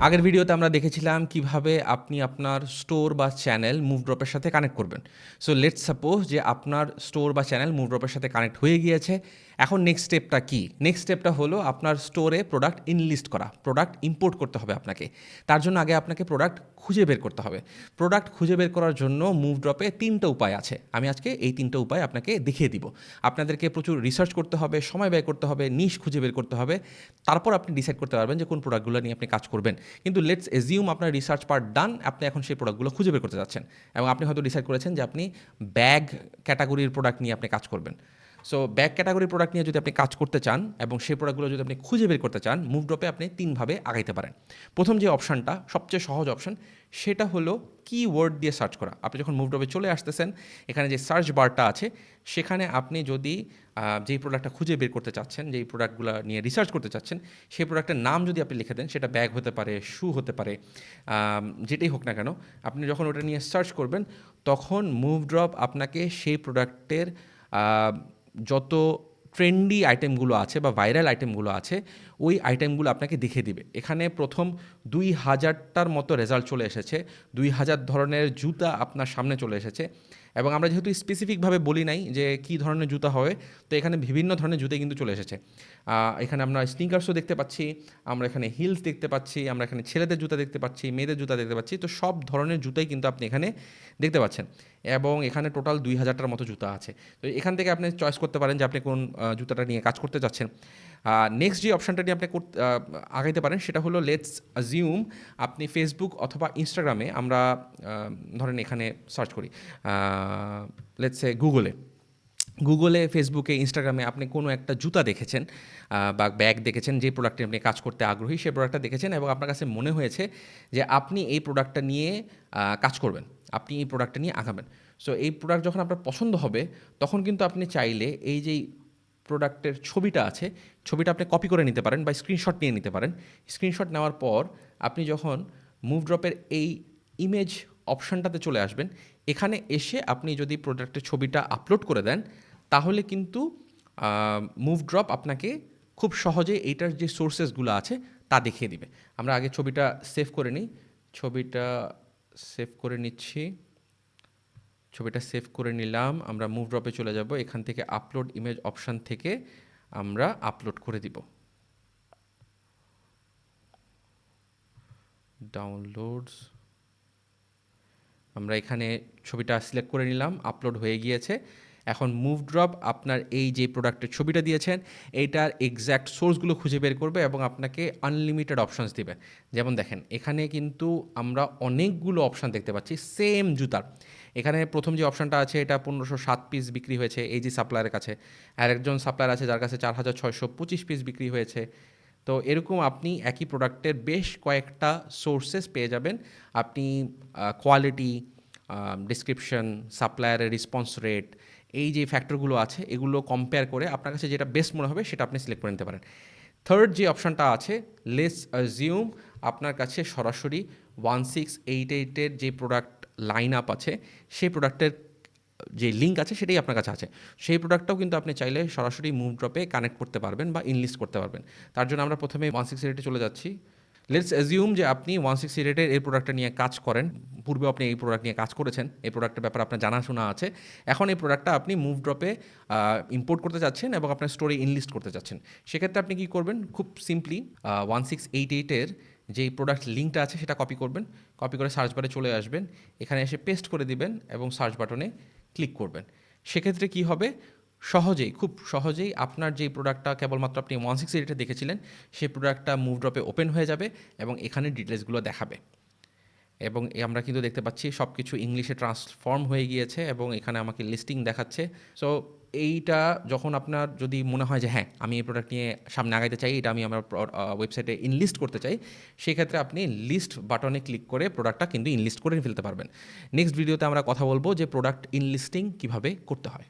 আগের ভিডিওতে আমরা দেখেছিলাম কিভাবে আপনি আপনার স্টোর বা চ্যানেল মুভড্রপের সাথে কানেক্ট করবেন। সো লেটস সাপোজ যে আপনার স্টোর বা চ্যানেল মুভড্রপের সাথে কানেক্ট হয়ে গিয়েছে। এখন নেক্সট স্টেপটা কি? নেক্সট স্টেপটা হলো আপনার স্টোরে প্রোডাক্ট ইনলিস্ট করা, প্রোডাক্ট ইম্পোর্ট করতে হবে আপনাকে। তার জন্য আগে আপনাকে প্রোডাক্ট খুঁজে বের করতে হবে। প্রোডাক্ট খুঁজে বের করার জন্য মুভড্রপে ৩টা উপায় আছে। আমি আজকে এই ৩টা উপায় আপনাকে দেখিয়ে দিব। আপনাদেরকে প্রচুর রিসার্চ করতে হবে, সময় ব্যয় করতে হবে, নিশ খুঁজে বের করতে হবে। তারপর আপনি ডিসাইড করতে পারবেন যে কোন প্রোডাক্টগুলো নিয়ে আপনি কাজ করবেন। কিন্তু লেটস এজিউম আপনার রিসার্চ পার্ট ডান, আপনি এখন সেই প্রোডাক্টগুলো খুঁজে বের করতে যাচ্ছেন এবং আপনি হয়তো ডিসাইড করেছেন যে আপনি ব্যাগ ক্যাটাগরির প্রোডাক্ট নিয়ে আপনি কাজ করবেন। সো ব্যাগ ক্যাটাগরির প্রোডাক্ট নিয়ে যদি আপনি কাজ করতে চান এবং সেই প্রোডাক্টগুলো যদি আপনি খুঁজে বের করতে চান, মুভড্রপে আপনি 3ভাবে আগাইতে পারেন। প্রথম যে অপশানটা, সবচেয়ে সহজ অপশান, সেটা হলো কিওয়ার্ড দিয়ে সার্চ করা। আপনি যখন মুভড্রপে চলে আসতেছেন, এখানে যে সার্চ বারটা আছে সেখানে আপনি যদি যেই প্রোডাক্টটা খুঁজে বের করতে চাচ্ছেন, যেই প্রোডাক্টগুলো নিয়ে রিসার্চ করতে চাচ্ছেন, সেই প্রোডাক্টের নাম যদি আপনি লিখে দেন, সেটা ব্যাগ হতে পারে, শু হতে পারে, যেটাই হোক না কেন, আপনি যখন ওটা নিয়ে সার্চ করবেন তখন মুভড্রপ আপনাকে সেই প্রোডাক্টের যত ট্রেন্ডি আইটেমগুলো আছে বা ভাইরাল আইটেমগুলো আছে ওই আইটেমগুলো আপনাকে দেখিয়ে দিবে। এখানে প্রথম 2000টার মতো রেজাল্ট চলে এসেছে, 2000 ধরনের জুতা আপনার সামনে চলে এসেছে। এবং আমরা যেহেতু স্পেসিফিকভাবে বলি নাই যে কী ধরনের জুতা হবে, তো এখানে বিভিন্ন ধরনের জুতাই কিন্তু চলে এসেছে। এখানে আমরা স্নিকার্সও দেখতে পাচ্ছি, আমরা এখানে হিলস দেখতে পাচ্ছি, আমরা এখানে ছেলেদের জুতা দেখতে পাচ্ছি, মেয়েদের জুতা দেখতে পাচ্ছি। তো সব ধরনের জুতাই কিন্তু আপনি এখানে দেখতে পাচ্ছেন এবং এখানে টোটাল 2000টার মতো জুতা আছে। তো এখান থেকে আপনি চয়েস করতে পারেন যে আপনি কোন জুতাটা নিয়ে কাজ করতে চাচ্ছেন। নেক্সট যে অপশানটা নিয়ে আপনি আগাইতে পারেন সেটা হলো লেটস অ্যাজিউম আপনি ফেসবুক অথবা ইনস্টাগ্রামে, আমরা ধরেন এখানে সার্চ করি লেটস সে গুগলে, ফেসবুকে, ইনস্টাগ্রামে আপনি কোনো একটা জুতা দেখেছেন বা ব্যাগ দেখেছেন, যে প্রোডাক্টে আপনি কাজ করতে আগ্রহী সেই প্রোডাক্টটা দেখেছেন এবং আপনার কাছে মনে হয়েছে যে আপনি এই প্রোডাক্টটা নিয়ে কাজ করবেন, আপনি এই প্রোডাক্টটা নিয়ে আগাবেন। সো এই প্রোডাক্ট যখন আপনার পছন্দ হবে তখন কিন্তু আপনি চাইলে এই যেই প্রোডাক্টের ছবিটা আছে, ছবিটা আপনি কপি করে নিতে পারেন বা স্ক্রিনশট নিয়ে নিতে পারেন। স্ক্রিনশট নেওয়ার পর আপনি যখন মুভড্রপের এই ইমেজ অপশানটাতে চলে আসবেন, এখানে এসে আপনি যদি প্রোডাক্টের ছবিটা আপলোড করে দেন তাহলে কিন্তু মুভড্রপ আপনাকে খুব সহজে এইটার যে সোর্সেসগুলো আছে তা দেখিয়ে দিবে। আমরা আগে ছবিটা সেভ করে নিই, ছবিটা সেভ করে নিচ্ছি, ছবিটা সেভ করে নিলাম। আমরা মুভড্রপে চলে যাব, এখান থেকে আপলোড ইমেজ অপশান থেকে আমরা আপলোড করে দিব। ডাউনলোডস, আমরা এখানে ছবিটা সিলেক্ট করে নিলাম, আপলোড হয়ে গিয়েছে। এখন মুভড্রপ আপনার এই যে প্রোডাক্টের ছবিটা দিয়েছেন এইটার এক্স্যাক্ট সোর্সগুলো খুঁজে বের করবে এবং আপনাকে আনলিমিটেড অপশানস দিবে। যেমন দেখেন এখানে কিন্তু আমরা অনেকগুলো অপশান দেখতে পাচ্ছি সেম জুতার। এখানে প্রথম যে অপশানটা আছে এটা 1507 পিস বিক্রি হয়েছে এই যে সাপ্লায়ারের কাছে, আর একজন সাপ্লায়ার আছে যার কাছে 4625 পিস বিক্রি হয়েছে। তো এরকম আপনি একই প্রোডাক্টের বেশ কয়েকটা সোর্সেস পেয়ে যাবেন। আপনি কোয়ালিটি, ডিসক্রিপশন, সাপ্লায়ারের রেসপন্স রেট, এই যে ফ্যাক্টরগুলো আছে এগুলো কম্পেয়ার করে আপনার কাছে যেটা বেস্ট মনে হবে সেটা আপনি সিলেক্ট করে নিতে পারেন। থার্ড যে অপশানটা আছে লেটস অ্যাজিউম আপনার কাছে সরাসরি 1688-এর যে প্রোডাক্ট লাইন আপ আছে সেই প্রোডাক্টের যে লিঙ্ক আছে সেটাই আপনার কাছে আছে। সেই প্রোডাক্টটাও কিন্তু আপনি চাইলে সরাসরি মুভড্রপে কানেক্ট করতে পারবেন বা ইনলিস্ট করতে পারবেন। তার জন্য আমরা প্রথমে 168-এ চলে যাচ্ছি। লেটস অ্যাজিউম যে আপনি 168-এর এই প্রোডাক্টটা নিয়ে কাজ করেন, পূর্বে আপনি এই প্রোডাক্ট নিয়ে কাজ করেছেন, এই প্রোডাক্টের ব্যাপারে আপনার জানাশোনা আছে। এখন এই প্রোডাক্টটা আপনি মুভড্রপে ইম্পোর্ট করতে চাচ্ছেন এবং আপনার স্টোরে ইনলিস্ট করতে চাচ্ছেন। সেক্ষেত্রে আপনি কী করবেন? খুব সিম্পলি 1688-এর যেই প্রোডাক্ট লিঙ্কটা আছে সেটা কপি করবেন, কপি করে সার্চ বারে চলে আসবেন, এখানে এসে পেস্ট করে দিবেন এবং সার্চ বাটনে ক্লিক করবেন। সেক্ষেত্রে কী হবে? সহজেই, খুব সহজেই আপনার যেই প্রোডাক্টটা কেবলমাত্র আপনি 168-এ দেখেছিলেন সেই প্রোডাক্টটা মুভড্রপে ওপেন হয়ে যাবে এবং এখানে ডিটেলসগুলো দেখাবে। এবং আমরা কিন্তু দেখতে পাচ্ছি সব কিছু ইংলিশে ট্রান্সফর্ম হয়ে গিয়েছে এবং এখানে আমাকে লিস্টিং দেখাচ্ছে। সো এইটা যখন আপনার যদি মনে হয় যে হ্যাঁ আমি এই প্রোডাক্ট নিয়ে সামনে আগাইতে চাই, এটা আমি আমার ওয়েবসাইটে ইনলিস্ট করতে চাই, সেক্ষেত্রে আপনি লিস্ট বাটনে ক্লিক করে প্রোডাক্টটা কিন্তু ইনলিস্ট করে ফেলতে পারবেন। নেক্সট ভিডিওতে আমরা কথা বলবো যে প্রোডাক্ট ইনলিস্টিং কীভাবে করতে হয়।